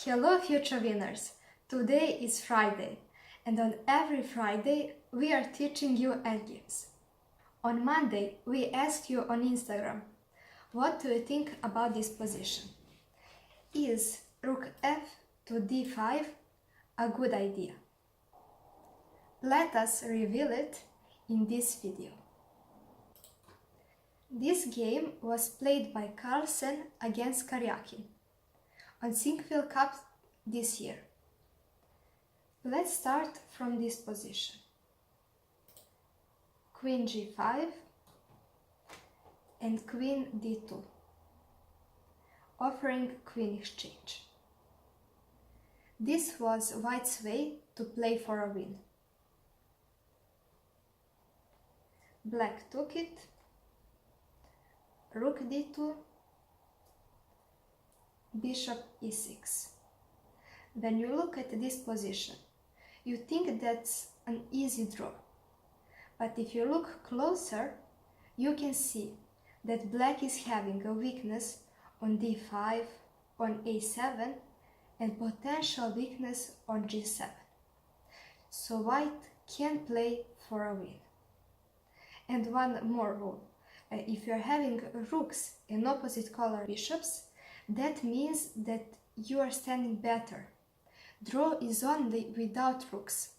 Hello future winners! Today is Friday, and on every Friday we are teaching you endgames. On Monday we asked you on Instagram, what do you think about this position? Is rook f to d5 a good idea? Let us reveal it in this video. This game was played by Carlsen against Karjakin on Sinquefield Cup this year. Let's start from this position. Queen g5 and queen d2, offering queen exchange. This was white's way to play for a win. Black took it, rook d2, bishop e6. When you look at this position, you think that's an easy draw. But if you look closer, you can see that black is having a weakness on d5, on a7, and potential weakness on g7. So white can play for a win. And one more rule. If you're having rooks and opposite color bishops, that means that you are standing better. Draw is only without rooks.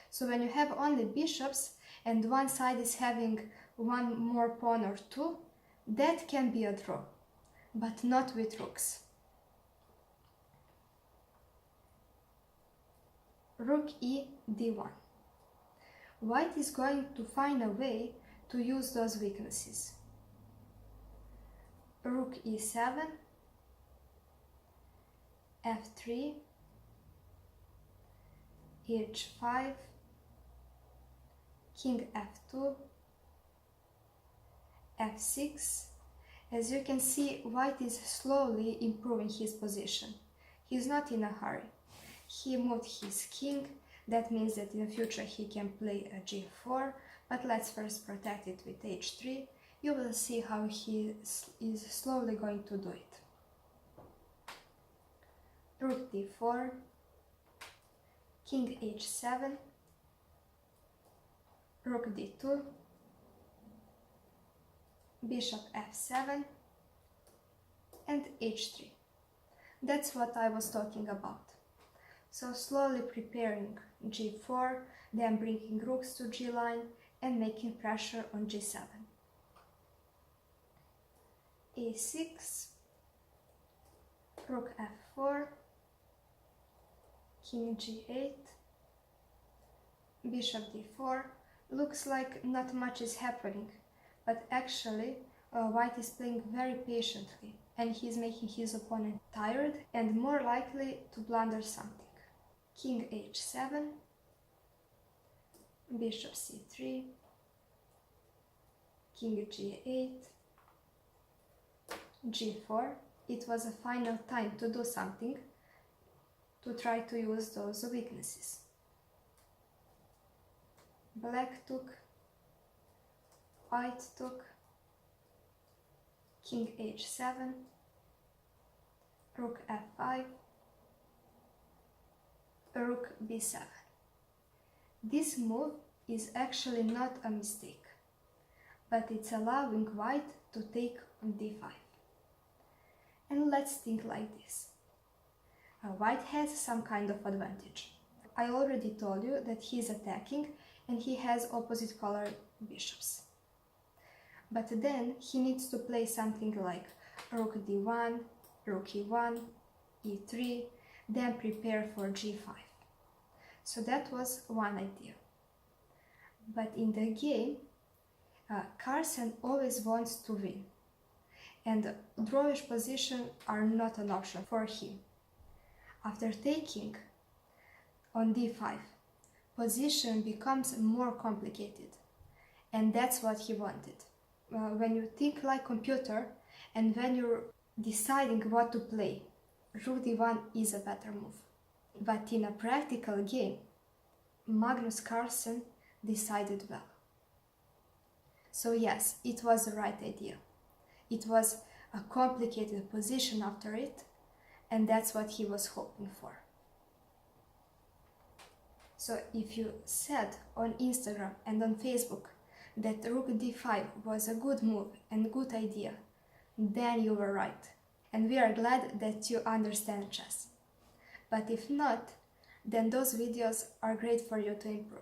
So when you have only bishops and one side is having one more pawn or two, that can be a draw, but not with rooks. Rook e d1. White is going to find a way to use those weaknesses. Rook e7, f3, h5, king f2, f6. As you can see, white is slowly improving his position. He's not in a hurry. He moved his king. That means that in the future he can play a g4, but let's first protect it with h3. You will see how he is slowly going to do it. Rook d4, king h7, rook d2, bishop f7, and h3. That's what I was talking about. So slowly preparing g4, then bringing rooks to g line and making pressure on g7. a6, rook f4, king g8, bishop d4. Looks like not much is happening, but actually white is playing very patiently and he's making his opponent tired and more likely to blunder something. King h7, bishop c3, king g8, g4. It was a final time to do something, to try to use those weaknesses. Black took, white took, king h7, rook f5, rook b7. This move is actually not a mistake, but it's allowing white to take on d5. And let's think like this. White has some kind of advantage. I already told you that he's attacking and he has opposite color bishops. But then he needs to play something like rook d1, rook e1, e3, then prepare for g5. So that was one idea. But in the game, Carlsen always wants to win, and drawish positions are not an option for him. After taking on d5, position becomes more complicated, and that's what he wanted. When you think like computer and when you're deciding what to play, rook d1 is a better move. But in a practical game, Magnus Carlsen decided well. So yes, it was the right idea. It was a complicated position after it, and that's what he was hoping for. So if you said on Instagram and on Facebook that rook d5 was a good move and good idea, then you were right, and we are glad that you understand chess. But if not, then those videos are great for you to improve.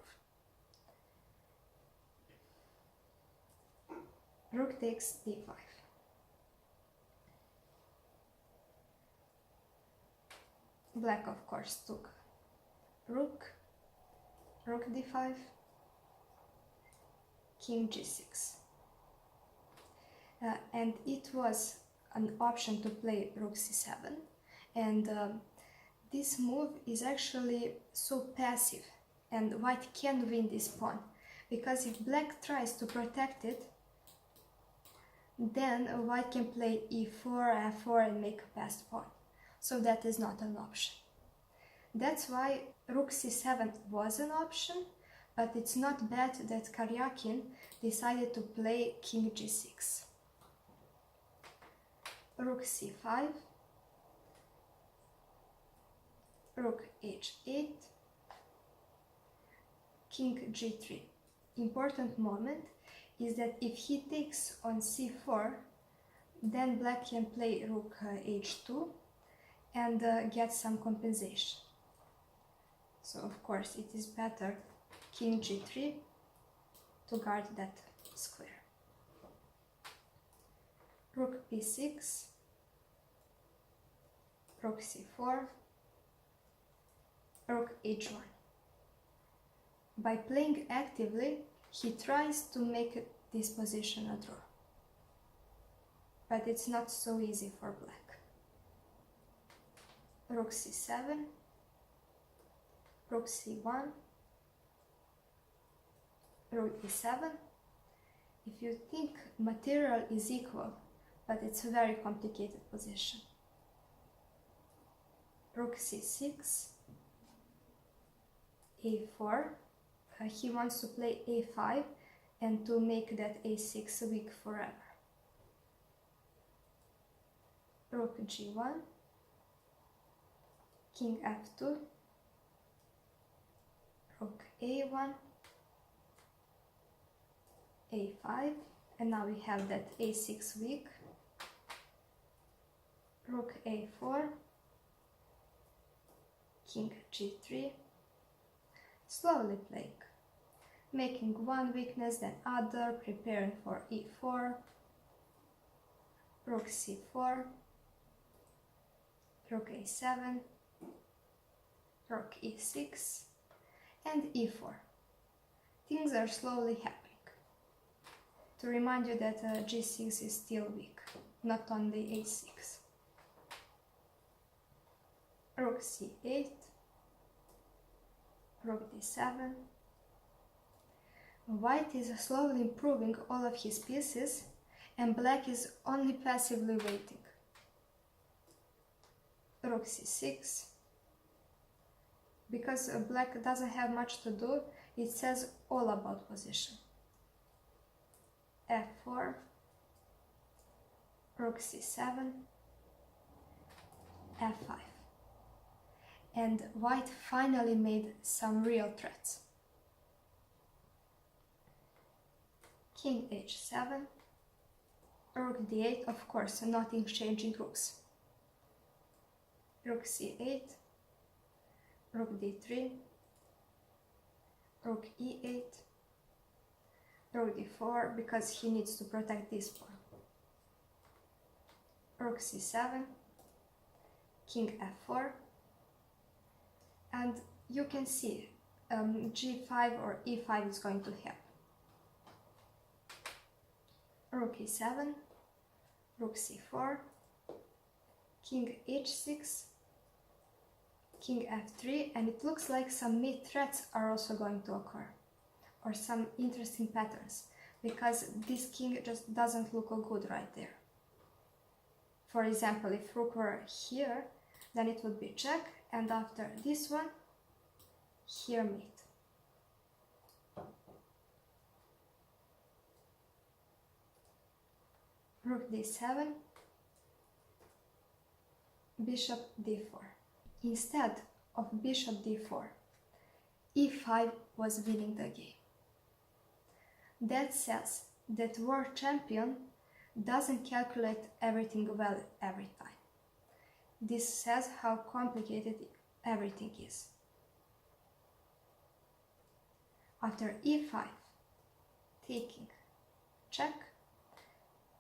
Rook takes d5. Black, of course, took rook, rook d5, king g6. And it was an option to play rook c7, and this move is actually so passive, and white can win this pawn, because if black tries to protect it, then white can play e4, f4 and make a passed pawn. So that is not an option. That's why rook c7 was an option, but it's not bad that Karjakin decided to play king g6. Rook c5, rook h8, king g3. Important moment is that if he takes on c4, then black can play rook h2 and get some compensation. So of course it is better king g3 to guard that square. Rook b6, rook c4, rook h1. By playing actively, he tries to make this position a draw. But it's not so easy for black. Rook c7, rook c1, rook e7. If you think material is equal, but it's a very complicated position. Rook c6, a4. He wants to play a5 and to make that a6 weak forever. Rook g1, king f2, rook a1, a5, and now we have that a6 weak. Rook a4, king g3, slowly playing, making one weakness then other, preparing for e4, rook c4, rook a7, rook e6, and e4. Things are slowly happening. To remind you that g6 is still weak, not only a6. Rook c8, rook d7. White is slowly improving all of his pieces, and black is only passively waiting. Rook c6. Because black doesn't have much to do, it says all about position. f4, rook c7, f5. And white finally made some real threats. King h7, rook d8, of course, not exchanging rooks. Rook c8, rook d3, rook e8, rook d4, because he needs to protect this pawn. Rook c7, king f4, and you can see g5 or e5 is going to happen. Rook e7, rook c4, king h6, king f3, and it looks like some mid threats are also going to occur, or some interesting patterns, because this king just doesn't look good right there. For example, if rook were here, then it would be check, and after this one, here mate. Rook d7, bishop d4. Instead of bishop d4, e5 was winning the game. That says that world champion doesn't calculate everything well every time. This says how complicated everything is. After e5, taking, check,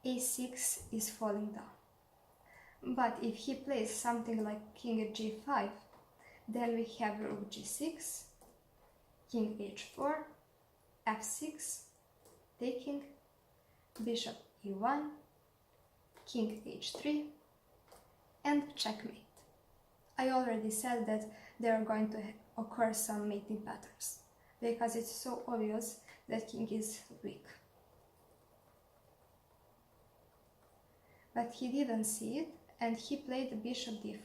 a6 is falling down. But if he plays something like king at g5, then we have rook g6, king h4, f6, taking, bishop e1, king h3, and checkmate. I already said that there are going to occur some mating patterns, because it's so obvious that king is weak. But he didn't see it, and he played bishop d4,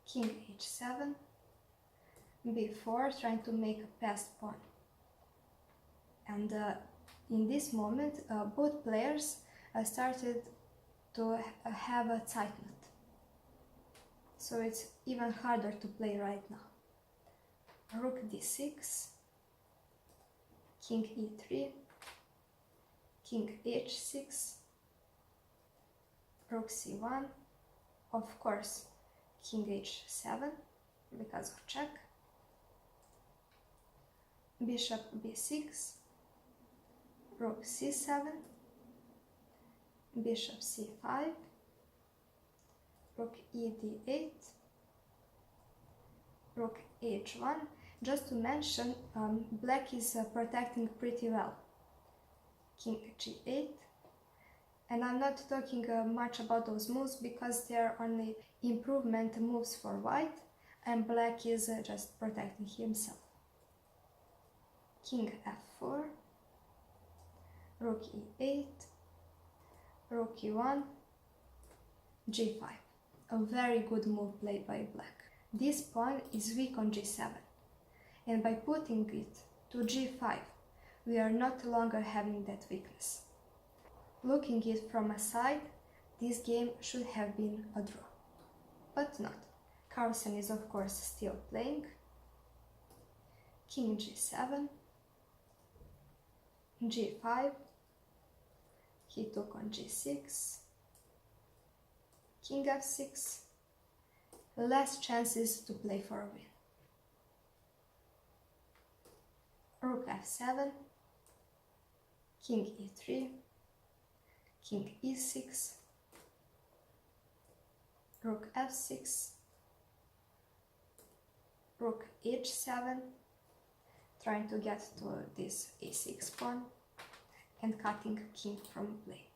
king h7, b4, trying to make a passed pawn. And in this moment, both players started to have a tight knot. So it's even harder to play right now. Rook d6, king e3, king h6, rook c1, of course king h7 because of check, bishop b6, rook c7, bishop c5, rook e d8, rook h1. Just to mention, black is protecting pretty well. King g8, and I'm not talking much about those moves because they are only improvement moves for white, and black is just protecting himself. King f4, rook e8, rook e1, g5. A very good move played by black. This pawn is weak on g7, and by putting it to g5, we are not longer having that weakness. Looking it from a side, this game should have been a draw, but not. Carlsen is of course still playing. King g7, g5, he took on g6, king f6, less chances to play for a win. Rook f7, king e3, king e6, rook f6, rook h7, trying to get to this a6 pawn and cutting king from play.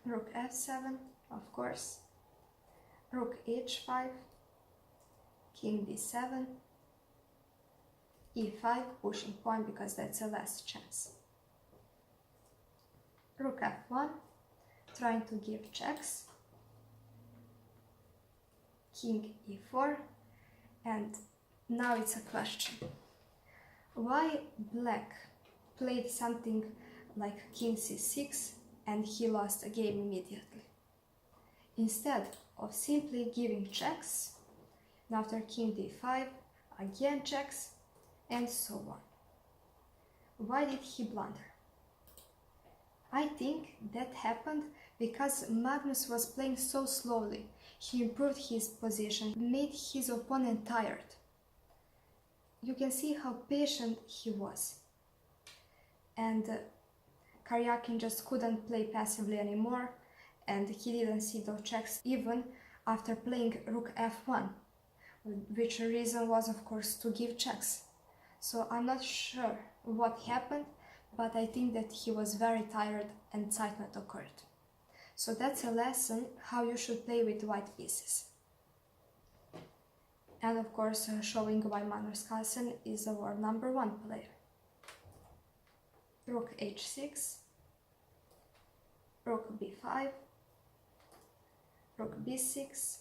Rook f7, of course, rook h5, king d7, e5, pushing pawn because that's a last chance. Rook f1, trying to give checks, king e4, and now it's a question. Why black played something like king c6 and he lost a game immediately, instead of simply giving checks, and after king d5, again checks, and so on? Why did he blunder? I think that happened because Magnus was playing so slowly. He improved his position, made his opponent tired. You can see how patient he was. And Karjakin just couldn't play passively anymore, and he didn't see those checks even after playing rook f1, which reason was of course to give checks. So I'm not sure what happened, but I think that he was very tired and tight knot occurred. So that's a lesson how you should play with white pieces. And of course showing why Magnus Carlsen is a world #1 player. Rook h6, rook b5, rook b6,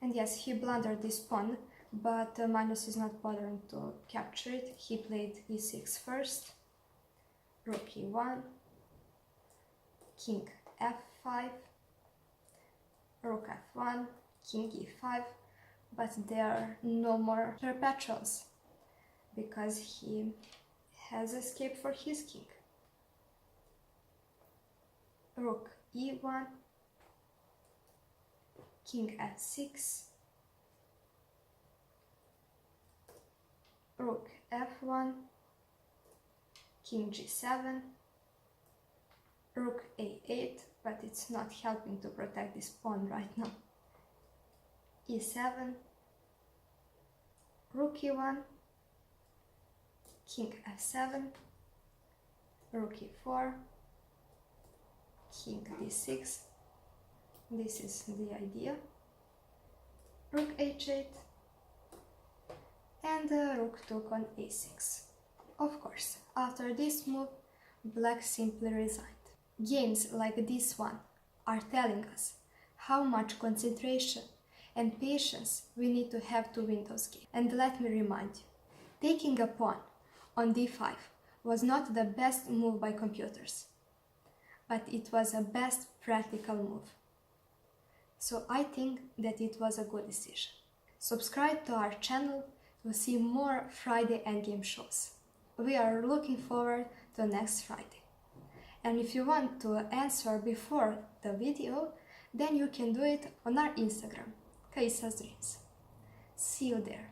and yes, he blundered this pawn, but Magnus is not bothering to capture it. He played e6 first, rook e1, king f5, rook f1, king e5, but there are no more perpetuals because he has escaped for his king. Rook e1, king f6, rook f1, king g7, rook a8, but it's not helping to protect this pawn right now. e7, rook e1, king f7, rook e4, king d6, this is the idea, rook h8, and rook took on a6. Of course, after this move, black simply resigned. Games like this one are telling us how much concentration and patience we need to have to win those games. And let me remind you, taking a pawn on d5 was not the best move by computers, but it was a best practical move. So I think that it was a good decision. Subscribe to our channel to see more Friday Endgame shows. We are looking forward to next Friday. And if you want to answer before the video, then you can do it on our Instagram, Kaisa's Dreams. See you there.